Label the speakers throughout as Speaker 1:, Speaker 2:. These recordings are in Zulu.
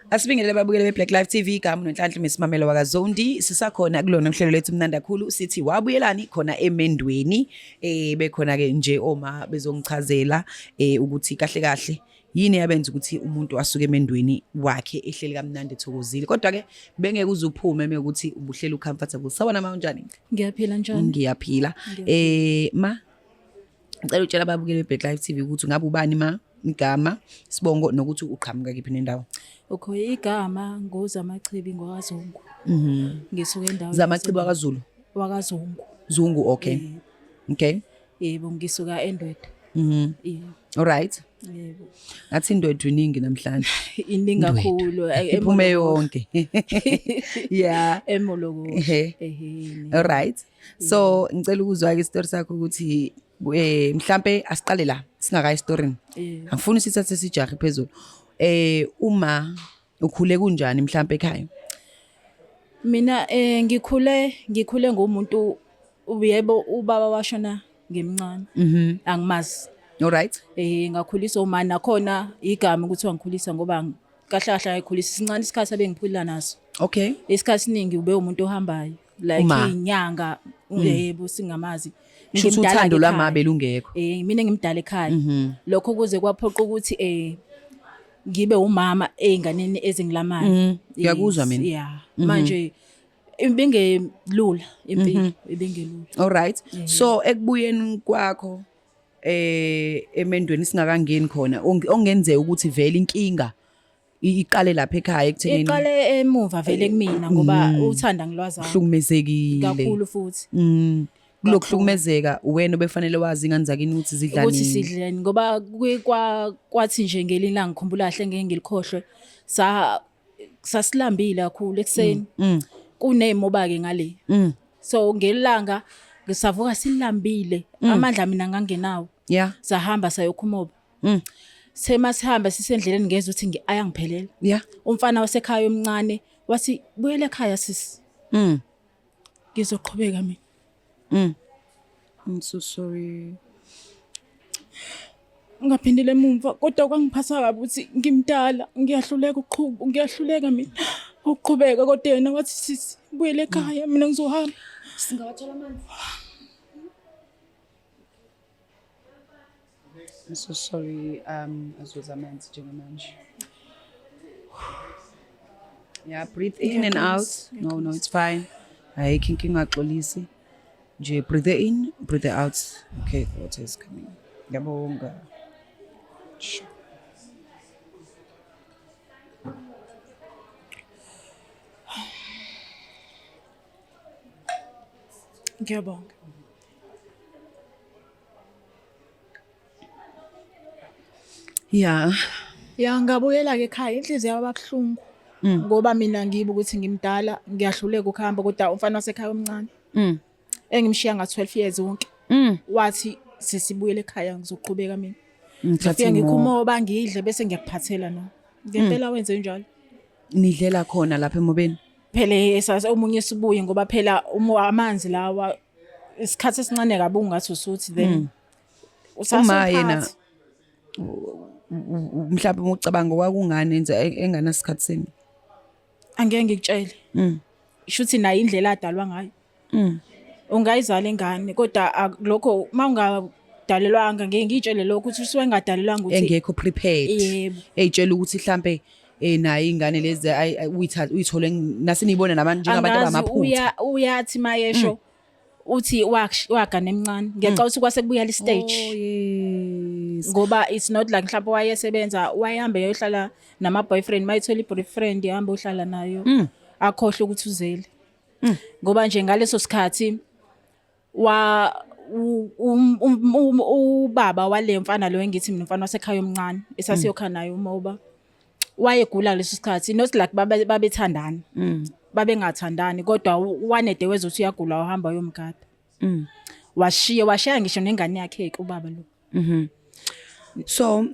Speaker 1: Asibingelele babukele be-Black Live TV igama noNhlanhla Mesimamelo wakaZondi sisakhona kulona uhlelo lethu mnandi kakhulu sithi wabuyelani khona emendweni bekhona ke nje oma bezongichazela ukuthi kahle kahle yini yabenza ukuthi umuntu asuke emendweni wakhe ehleli kamnandi ethokozile kodwa ke bengeke uzuphume mekuthi ubuhleli ucomfortable sawona mawunjani
Speaker 2: Ngiyaphila njani
Speaker 1: ngiyaphila ma ngicela utshela ababukeli be-Black Live TV ukuthi ngabe ubani ma igama sibongo nokuthi uqhamuka kiphi nendawo
Speaker 2: okay igama ngoZamachibi ngokazungu ngisuka endaweni
Speaker 1: Zamachibi wakwaZulu
Speaker 2: wakazungu
Speaker 1: Zungu okay okay
Speaker 2: yebo ngisuka eNdwedwe yebo
Speaker 1: alright
Speaker 2: yebo
Speaker 1: ngathi indwedwe iningi namhlanje
Speaker 2: iningi kakhulu
Speaker 1: iphume yonke yeah
Speaker 2: emoloko
Speaker 1: alright so ngicela ukuzwa ke story sakho ukuthi mhlambe asiqale la singaka historini angifuni sithathe sijahe phezulu uma ukhule kunjani mhlambe ekhaya
Speaker 2: mina ngikhule ngomuntu yebo ubaba washona ngemncane angimazi
Speaker 1: alright
Speaker 2: ngakhuliswa uma nakhona igama ukuthi wangikhulisa ngoba kahle kahle ayikhulisa sincane isikhathi abengiphila naso
Speaker 1: okay
Speaker 2: isikhathi siningi ube umuntu ohambayo like inyanga yebo singamazi
Speaker 1: Shuthi uthando lwamabe lungekho
Speaker 2: mina ngimdala ekhaya lokho kuze kwaphoqa ukuthi ngibe umama einganeni ezingilamayo
Speaker 1: ngiyakuzwa mina
Speaker 2: yeah manje ibingelula impilo ibingelula
Speaker 1: alright so ekubuyeni kwakho emendweni singakangeni khona ongenzeka ukuthi vele inkinga iqale lapha ekhaya ekuthenini
Speaker 2: iqale emuva vele kumina ngoba uthanda ngilwazana
Speaker 1: hlukumezekile
Speaker 2: kakhulu futhi
Speaker 1: kulokuhlukumezeka wena obefanele wazi ingane zakini ukuthi zidlani
Speaker 2: ukuthi sidleni ngoba kwathi nje ngelinga ngikhumbula kahle ngeke ngilikhohlwe sasilambile kakhulu ekseni kunemoba ke ngale so ngelanga ngisavuka silambile amandla mina ngangenawo
Speaker 1: yeah
Speaker 2: sahamba sayokhumoba sema sihamba sisendleleni ngeze ukuthi ayangiphelela
Speaker 1: yeah
Speaker 2: umfana wasekhaya omncane wathi buyele ekhaya sisi ngizoqhubeka mina
Speaker 1: I'm so sorry
Speaker 2: ngaphindile emumva kodwa kwangiphatha kabi ukuthi ngimdala ngiyahluleka ngiyahluleka mina ukuqhubeka kodwa yena wathi sisi buyele ekhaya mina ngizohamba singawathola amanzi
Speaker 1: I'm so sorry azozamanzi njengamanje yeah breathe in and out no it's fine ayikho inkinga axolisi nje breathe in breathe out okay water is coming ngiyabonga
Speaker 2: ngiyabonga ya ngabuyela ke ekhaya inhliziyo yababuhlungu ngoba mina ngibe ukuthi ngimdala ngiyahluleka ukuhamba kodwa umfana wasekhaya omncane engimshiya nga12 years wonke wathi sisibuyele ekhaya ngizoqhubeka mina ngifika ngikhumoba ngidle bese ngiyakuphathela no ngempela wenze njalo
Speaker 1: nidlela khona lapha emobeni
Speaker 2: phela esase omunye sibuye ngoba phela amanzi lawa isikhathi esincane kabi ungathi usuthi then
Speaker 1: uma yena mhlawumbe ucabanga kwakungani enza enganasikhathi seni
Speaker 2: angeke ngikutshele ishuthi nayo indlela adalwa ngayo ungayizala ingane kodwa lokho mawungadalelwanga ngeke ngitshele lokho ukuthi usuke engadalelwanga ukuthi
Speaker 1: engekho prepared eyitshela ukuthi mhlambe nayo ingane lezi uyithole nasenibona nabantu njengabantu abamaphutha
Speaker 2: uyathi mayesho uthi wagana emncane ngiyacela ukuthi kwasekubuyela istage ngoba it's not like mhlawumbe wayesebenza wayehambe yohlala nama boyfriend mayithola iboyfriend yahamba ohlala nayo akhohle ukuthi uzele ngoba nje ngaleso sikhathi ubaba wale mfana lo engithi mina umfana wasekhaya omncane esasiyokha naye umoba wayegula leso sikhathi not like babethandana babengathandani kodwa one day wezothi uyagula wahamba yomgada washiya ngisho nengane yakhe ubaba lo
Speaker 1: so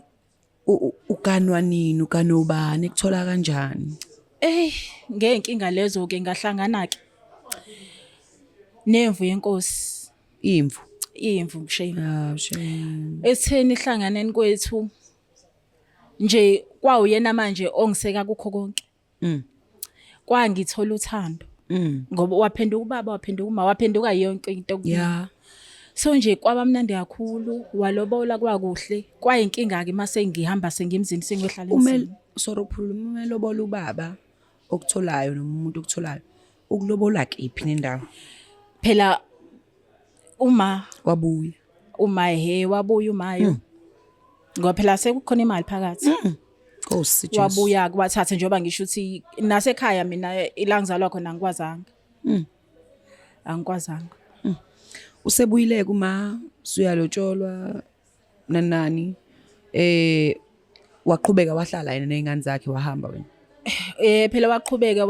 Speaker 1: uganwa nini uganobani ekuthola kanjani
Speaker 2: ngenkinga lezo ke ngahlangana ke nemvu yenkosi imvu shame
Speaker 1: shame
Speaker 2: etheni ihlanganeni kwethu nje kwawuyena manje ongiseka kukho konke. Kwangithola uthando ngoba waphenduka ubaba, waphenduka uma, waphenduka yonke into
Speaker 1: Yeah.
Speaker 2: so nje kwaba mnandi kakhulu, walobola kwakuhle. Kwayinkinga-ke mase ngihamba sengimzini sengiyohlala emzini.
Speaker 1: Sorry ukhuluma, uma elobola ubaba okutholayo noma umuntu okutholayo ukulobola kephi nendawo
Speaker 2: Phela uma
Speaker 1: wabuya
Speaker 2: wabuya umayo. Ngoba phela sekukhona imali phakathi.
Speaker 1: Nkosi Jesu.
Speaker 2: Wabuya kwathatha njengoba ngisho ukuthi nasekhaya mina ilangizalwa khona angikwazanga. Angikwazanga.
Speaker 1: Usebuyile kuma suyalotsholwa nanani waqhubeka wahlala yena nezingane zakhe wahamba wena.
Speaker 2: Phela waqhubeka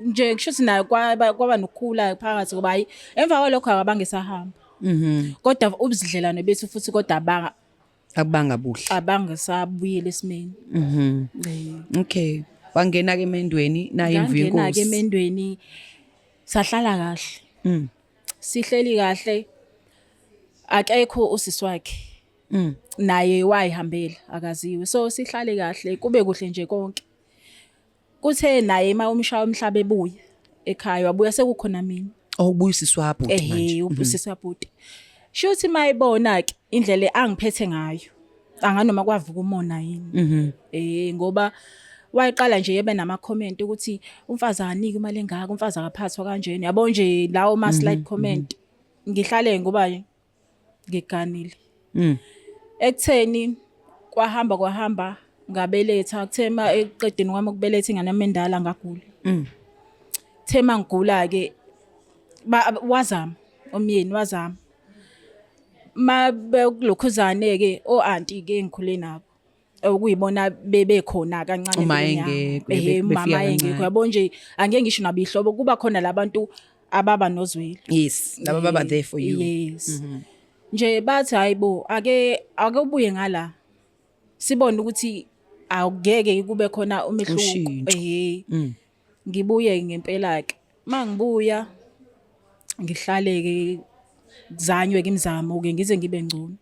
Speaker 2: nje ngisho ukuthi nayo kwaba nokukhula phakathi ngoba hayi emva kwalokho abangesahamba. Kodwa ubudlelwane bethu futhi kodwa abangasabuyela esimeni.
Speaker 1: Okay. Wangena ke emendweni na imvu yenkosi.
Speaker 2: Ngangena ke emendweni sahlala kahle. Sihleli kahle. Akekho usisi wakhe. Naye wayihambela akaziwe. So sihlale kahle kube kuhle nje konke. Kuthe naye umshaya umhlaba ebuya ekhaya wabuya sekukhona mina.
Speaker 1: Ubuyisisi wabhuti manje.
Speaker 2: Ubuyisisi wabhuti. Shuthi mayibona ke indlela angiphethe ngayo. Anganoma kwavuka umona yini. Ngoba wayiqala nje yebe nama comment ukuthi umfazi anike imali engaka, umfazi akaphathwa kanjeni. Yabo nje lawo ma slide comment. Ngihlale ngoba ngiganile. Ekutheni kwahamba ngabeletha kuthema eqedeni kwami ukubeletha ingane yami endala ngagula. Thema ngigula ke wazama umyeni wazama. Ma bekulokhuzane ke auntie ke engikhule nabo. Okuyibona bebekhona kancane
Speaker 1: befika
Speaker 2: engekho yabo nje angeke ngisho nabihlobo kuba khona labantu ababa nozwelo.
Speaker 1: Yes, laba baba there for you.
Speaker 2: Yes. Nje bathi hayibo ake ubuye ngala. Sibone ukuthi awugeke kube khona umehluko. Ngibuye ngempela ke. Mangibuya ngihlale ke kuzanywe ke imizamo ke ngize ngibe ngcono.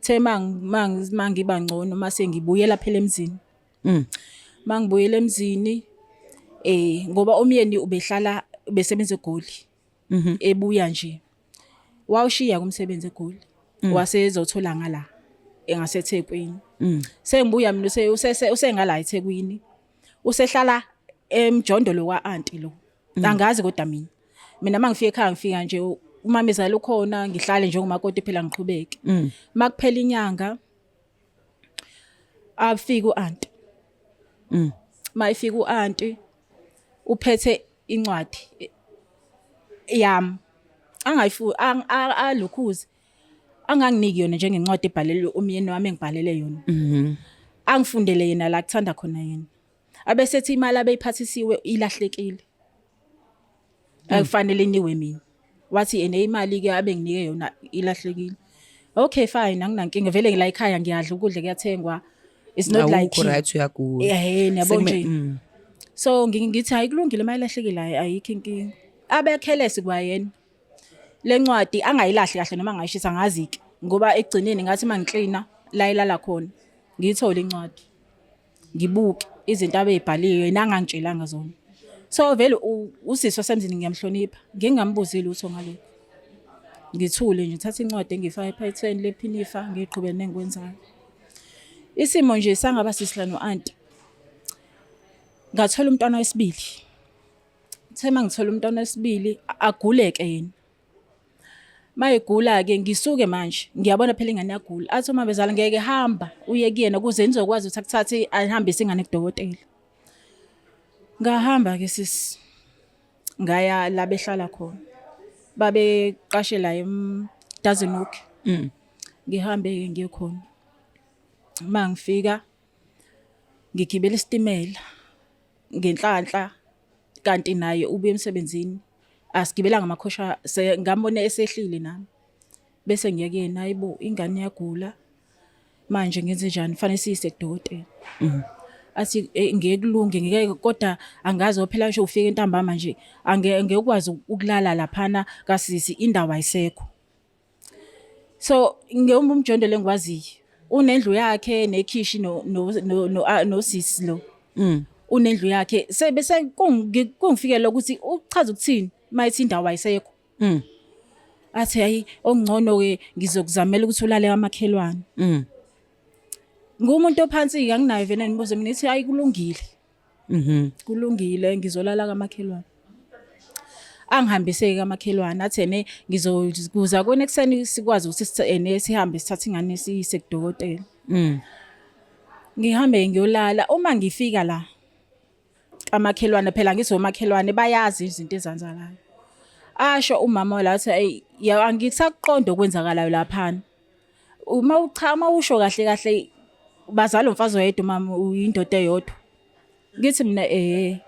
Speaker 2: Thema mangiba ngcono mase ngibuyela phela emzini. Mangibuyela emzini ngoba umyeni ubesebenza eGoli. Ebuya nje. Wawushiya kumsebenzi eGoli. Wasezothola ngala engaseThekwini. Sengibuya mina usengala eThekwini. Usehlala emjondolo kwaanti lo. Angazi kodwa mina mangifika ekhaya ngifika nje umamezala ukhona ngihlale njengomakoti phela ngiqhubeke. Makuphela inyanga afika uanti. Mayifika uanti uphethe incwadi yami. Alukhuzi anganginiki yona njengencwadi ebhalelwe umyeni wami engibhalele yona. Angifundele yena la kuthanda khona yena. Abesethi imali abeyiphathisiwe ilahlekile. Akufanele niwe mina. Wathi ene imali ke abenginike yona ilahlekile. Okay fine anginankinga vele ngila ekhaya ngiyadla ukudla kuyathengwa. It's not like
Speaker 1: right uyagula.
Speaker 2: Yabo nje. So ngithi hayi kulungile imali ilahlekile ayikho inkinga. Abekhelesi kwayena. Lencwadi angayilahle kahle noma angayishisa ngazike ngoba egcineni ngathi mangiklina la ilala khona ngiyithola incwadi. Ngibuke izinto abezibhaliwe nangangitshelanga zona. So vele usisi wasemzini ngiyamhlonipha ngingambuzile utho ngalokho. Ngithule nje thatha incwadi engifaka ephayitheni lephinifa ngiqhubeke nengikwenzayo. Isimo nje sangaba sisila noanti. Ngathola umntwana wesibili. Thema ngithola umntwana wesibili aguleke yena. Mayigula ke ngisuke manje ngiyabona phela ingane yagula. Athi uma bezala ngeke hamba uye kuyena kuze nizokwazi ukuthi akuthathe ahambise ingane kudokotela. Ngahamba ke sisi. Ngaya la behlala khona. Babeqashela eMdazenhoek. Ngihambe ke ngiye khona. Mangifika ngigibela isitimela ngenhlanhla kanti naye ubuye emsebenzini. Asigibelanga amakhosha ngambona esehlile nami. Bese ngiyakuyena hayibo ingane yagula. Manje ngenze njani fanele siyise edokotela. Athi ngeke kulunge ngeke kodwa angazi phela nje ufika entambama nje angeke ukwazi ukulala laphana kasisi indawo ayisekho. So ngiyomba umjondolo engikwaziyo unendlu yakhe nekhishi no sisi lo. Unendlu yakhe sebese kungifikela ukuthi uchaza ukuthini mayithi indawo ayisekho. Athi hayi okungcono ke ngizokuzamela ukuthi ulale kamakhelwane. Ngumuntu ophansi ke anginayo vele nibuze mina ithi hayi kulungile. Kulungile ngizolala kamakhelwane. Angihambise kamakhelwane athi ene ngizokuza kona ekseni sikwazi ukuthi sihambe sithathe ingane siyise kudokotela. Ngihambe ngiyolala uma ngifika la kamakhelwane phela ngizomakhelwane bayazi izinto ezenzakalayo. Asho umama lathi ay angisaqonda okwenzakalayo lapha. Uma usho kahle kahle bazala umfazi oyedwa mama uyindoda eyodwa. Ngithi mina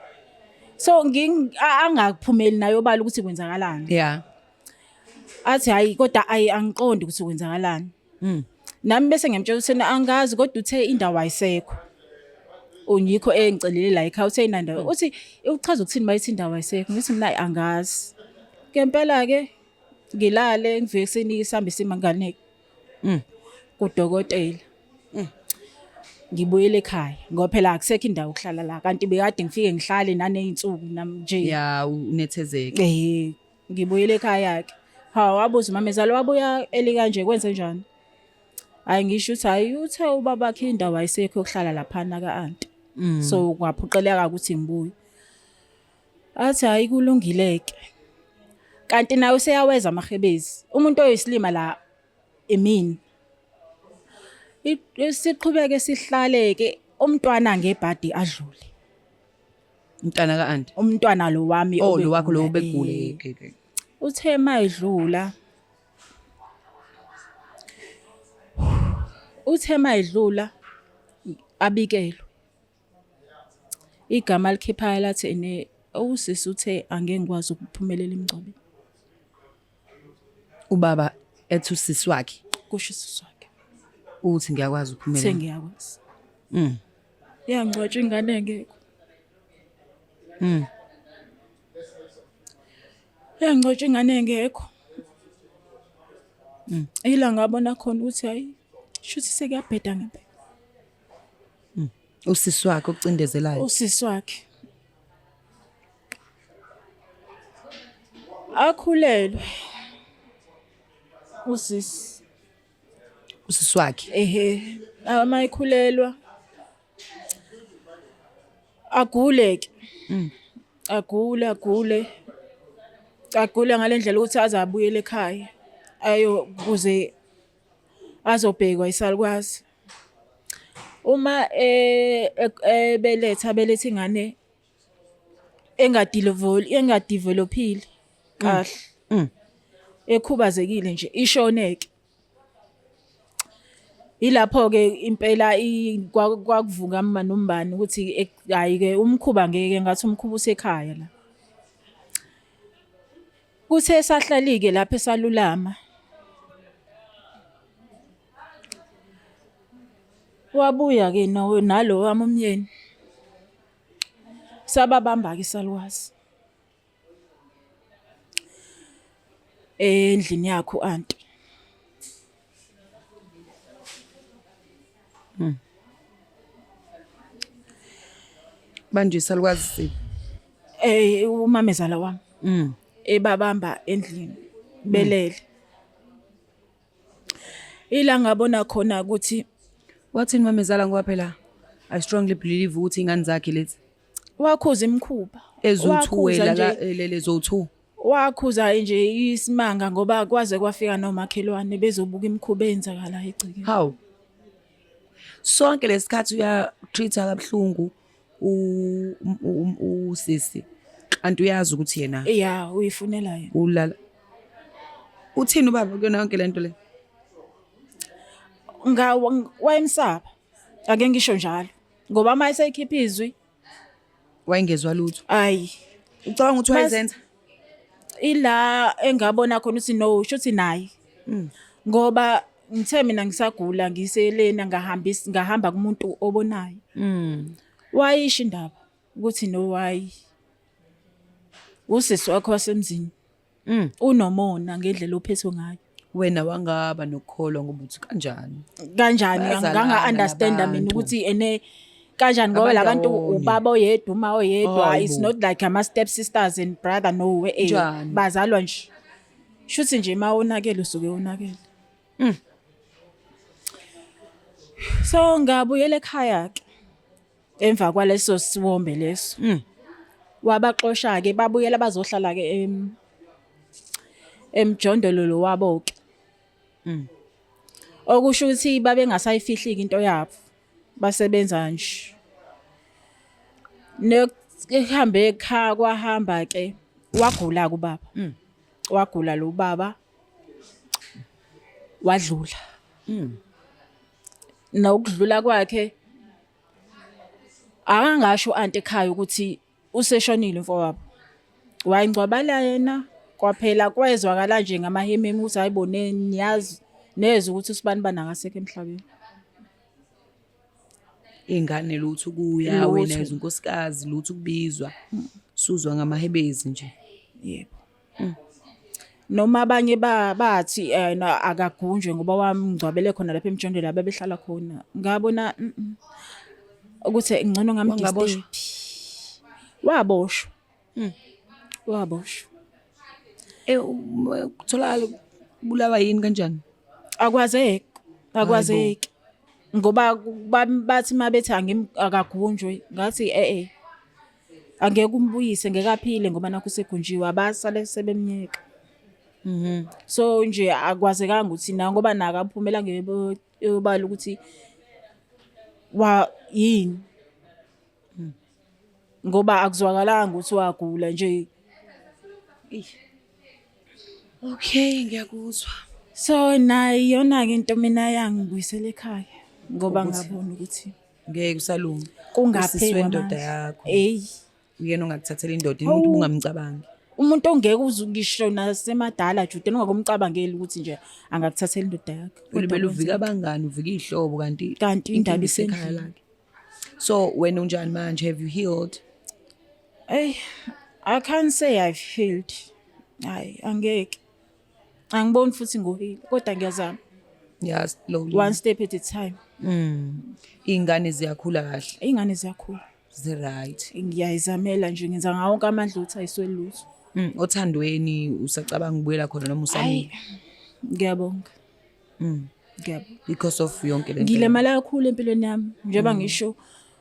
Speaker 2: so angakuphumeli nayo bala ukuthi kwenzakalani.
Speaker 1: Yeah.
Speaker 2: Athi hayi kodwa angiqondi ukuthi kwenzakalani. Nami bese ngiyamtshela ukuthi angazi kodwa uthe indawo ayisekho. Unyikho engicelile la ekhaya uthe indawo. Uthi uchaza ukuthini mayithi indawo ayisekho. Ngithi mina angazi. Ngempela ke ngilale ngivike ekseni isambe simanganeke. Kudokotela. Ngibuyele ekhaya ngoba phela akusekho indawo ukuhlala la kanti bekade ngifike ngihlale naneyinsuku nami nje.
Speaker 1: Yeah, unethezeke.
Speaker 2: Ngibuyele ekhaya ke. Wabuza umamezala wabuya kanje kwenze njani? Hayi ngisho ukuthi hayi uthe ubabakhe indawo ayisekho yokuhlala lapha ka aunty. So kwaphoqeleka ukuthi ngibuye. Athi hayi kulungileke. Kanti nawe seyaweza amahebezi. Umuntu oyisilima la emini. Siqhubeke sihlaleke umntwana ngebhadi adlule.
Speaker 1: Umntwana ka aunty.
Speaker 2: Umntwana lo wami
Speaker 1: lo wakho lo ubegule.
Speaker 2: Uthe mayidlula. Uthe mayidlula abikelwe. Igama likhiphayo lathi ene usisi uthe angeke ngikwazi ukuphumelela imingcwabo.
Speaker 1: Ubaba ethi usisi wakhe.
Speaker 2: Kusho usisi wakhe.
Speaker 1: Uthi ngiyakwazi ukuphumelela.
Speaker 2: Sengiyakwazi. Yangcwatshwa ingane engekho. Yangcwatshwa ingane engekho. Ila ngabona khona ukuthi hayi shuthi sekuyabheda ngempela.
Speaker 1: Usisi wakhe okucindezelayo.
Speaker 2: Usisi wakhe. Akhulelwe. Usisi
Speaker 1: wakhe.
Speaker 2: Amayikhulelwa. Aguleke. Agule. Agule ngalendlela ukuthi azabuyela ekhaya. Kuze azobhekwa isalukwazi. Uma beletha ingane engadevelopile kahle. Ekhubazekile nje ishoneke. Ilapho ke impela kwakuvuka mama nombani ukuthi hayi ke umkhuba ngeke ngathi umkhuba usekhaya la. Kuthe sahlalike lapha esalulama. Wabuya ke nalo wami umyeni. Sababamba ke isalukwazi. Endlini yakho aunty.
Speaker 1: Manje isalukwazi
Speaker 2: umamezala wami. Ebabamba endlini belele. Ila ngabona khona ukuthi
Speaker 1: wathini mamezala ngoba phela I strongly believe ukuthi ingane zakhe lezi
Speaker 2: wakhuza imkhuba.
Speaker 1: Ezothuwela lezo 2.
Speaker 2: Wakhuza nje isimanga ngoba kwaze kwafika nomakhelwane bezobuka imkhuba eyenzakala egcikeni.
Speaker 1: How? Sonke lesikhathi uya treata kabhlungu usisi. Kanti uyazi ukuthi yena.
Speaker 2: Yeah, uyifunela yena.
Speaker 1: Ulala. Uthini ubaba kuyona yonke lento le?
Speaker 2: Wayemsaba. Ake ngisho njalo. Ngoba manje seyikhipha izwi
Speaker 1: wayengezwa lutho.
Speaker 2: Ayi.
Speaker 1: Ucabanga ukuthi wayezenza?
Speaker 2: Ila engabona khona ukuthi no, shuthi nayi. Ngoba ngithe mina ngisagula ngiselena ngahamba kumuntu obonayo. Wayisho indaba ukuthi no why. Usisi wakho wasemzini. Unomona ngendlela ophethwe ngayo.
Speaker 1: wena wangaba nokukholwa ngoba uthi kanjani
Speaker 2: kanjani
Speaker 1: Bayazalana
Speaker 2: nganga-understanda mina
Speaker 1: labantu.
Speaker 2: ukuthi ene kanjani ngoba labantu
Speaker 1: Abandawonye.
Speaker 2: ubaba oyedwa uma oyedwa
Speaker 1: Hayi
Speaker 2: it's
Speaker 1: bo.
Speaker 2: not like ama-step sisters and brother no
Speaker 1: Njani?
Speaker 2: bazalwa nje shuthi nje uma wonakele usuke wonakele so ngabuyela ekhaya-ke emva kwaleso siwombe leso wabaxosha-ke babuyela bazohlala-ke emjondololo wabo-ke okusho ukuthi babengasayifihli-ke into yabo basebenza nje nekuhambe kwahamba-ke wagula-ke ubaba wagula lo baba wadlula nokudlula kwakhe akangasho anti ekhaya ukuthi useshonile mfowabo wayingcwabala yena kwaphela kwezwakala nje ngamahememe ukuthi hayibone niyazi neze ukuthi usibani bani akasekho emhlabeni
Speaker 1: ingane lutho kuya
Speaker 2: Lutho.
Speaker 1: wena izinkosikazi lutho kubizwa suzwa ngamahebezi nje
Speaker 2: yebo noma abanye bathi akagunjwe ngoba wamngcwabele khona lapha emjondolo lapha behlala khona ngabona ukuthi ngcono
Speaker 1: Wangaboshwa?
Speaker 2: waboshwa waboshwa
Speaker 1: kutholakala bulawa yini kanjani
Speaker 2: akwazeki ngoba bathi mabethi akagunjwe ngathi angeke umbuyise ngekaphile ngoba nakho segunjiwe abasale sebemnyeka so nje akwazekanga ukuthi na ngoba naka aphumela ngebala ukuthi yini ngoba akuzwakalanga ukuthi wagula nje
Speaker 1: okay ngiyakuzwa
Speaker 2: so nayi yona-ke into mina yangibuyisela ekhaya ngoba
Speaker 1: Ukuthi?
Speaker 2: ngabona ukuthi
Speaker 1: ngeke usalunga
Speaker 2: kungapheli
Speaker 1: wendoda yakho
Speaker 2: eyi
Speaker 1: uyena ongakuthathela indoda umuntu bungamcabangi
Speaker 2: umuntu ongeke ngisho nasemadala jude ungakumcabangeli ukuthi nje angakuthathela indoda yakhe
Speaker 1: ulibele uvika abangani uvika ihlobo kanti
Speaker 2: Kanti indaba
Speaker 1: isekhaya
Speaker 2: isendlini.
Speaker 1: lakhe so wena unjani manje have you healed
Speaker 2: I can't say I've healed hayi angeke angiboni futhi ngohile kodwa ngiyazama
Speaker 1: yes slowly
Speaker 2: one step at a time
Speaker 1: ingane ziyakhula kahle
Speaker 2: ingane ziyakhula
Speaker 1: zi-right
Speaker 2: ngiyayizamela nje ngenza ngawo wonke amandla ukuthi ayisweli lutho
Speaker 1: othandweni usacabanga ukubuyela khona noma
Speaker 2: hayi
Speaker 1: usamile
Speaker 2: ngiyabonga ngiyabonga
Speaker 1: because of yonke le nto
Speaker 2: ngilemala kakhulu empilweni yami njengoba ngisho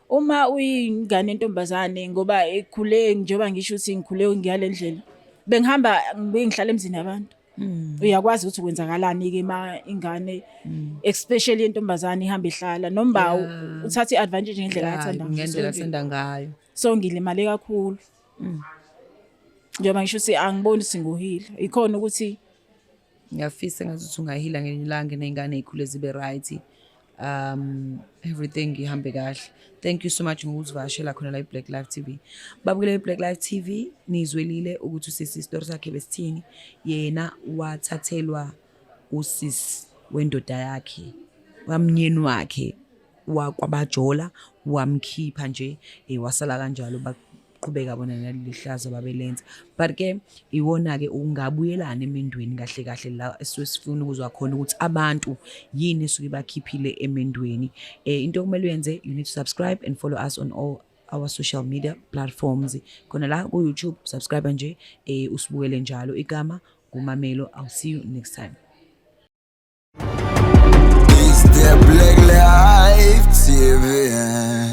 Speaker 2: uma uyingane entombazane ngoba ekhule njengoba ngisho ukuthi ngikhule ngiyale ndlela bengihamba ngihlala emzini yabantu uyakwazi ukuthi kwenzakalani-ke ma ingane especially intombazane ihamba ihlala noma uthatha i-advantage ngendlela athanda
Speaker 1: ngendlela athanda ngayo
Speaker 2: so ngilimale kakhulu njengoba ngisho ukuthi angiboni singohile ikhona ukuthi
Speaker 1: ngiyafisa ngazuthi ungahila ngelinye ilanga ney'ngane ey'khule zibe right everything ihambe kahle thank you so much ngokuzivakashela khona la i-Black Life TV babukele i-Black Life TV nizwelile ukuthi usisi isitori sakhe besithini yena wathathelwa usisi wendoda yakhe wamnyeni wakhe wakwabajola wamkhipha nje wasala kanjalo baqhubeka bona nalilihlazo babelenza but ke iwona ke ungabuyelana emendweni kahle kahle la esifuna ukuzwa khona ukuthi abantu yini esuke bakhiphile emendweni into okumele uyenze you need to subscribe and follow us on all our social media platforms khona la ku YouTube subscribe nje usibukele njalo igama nguMamelo. I'll see you next time.
Speaker 3: It's the Black Life TV.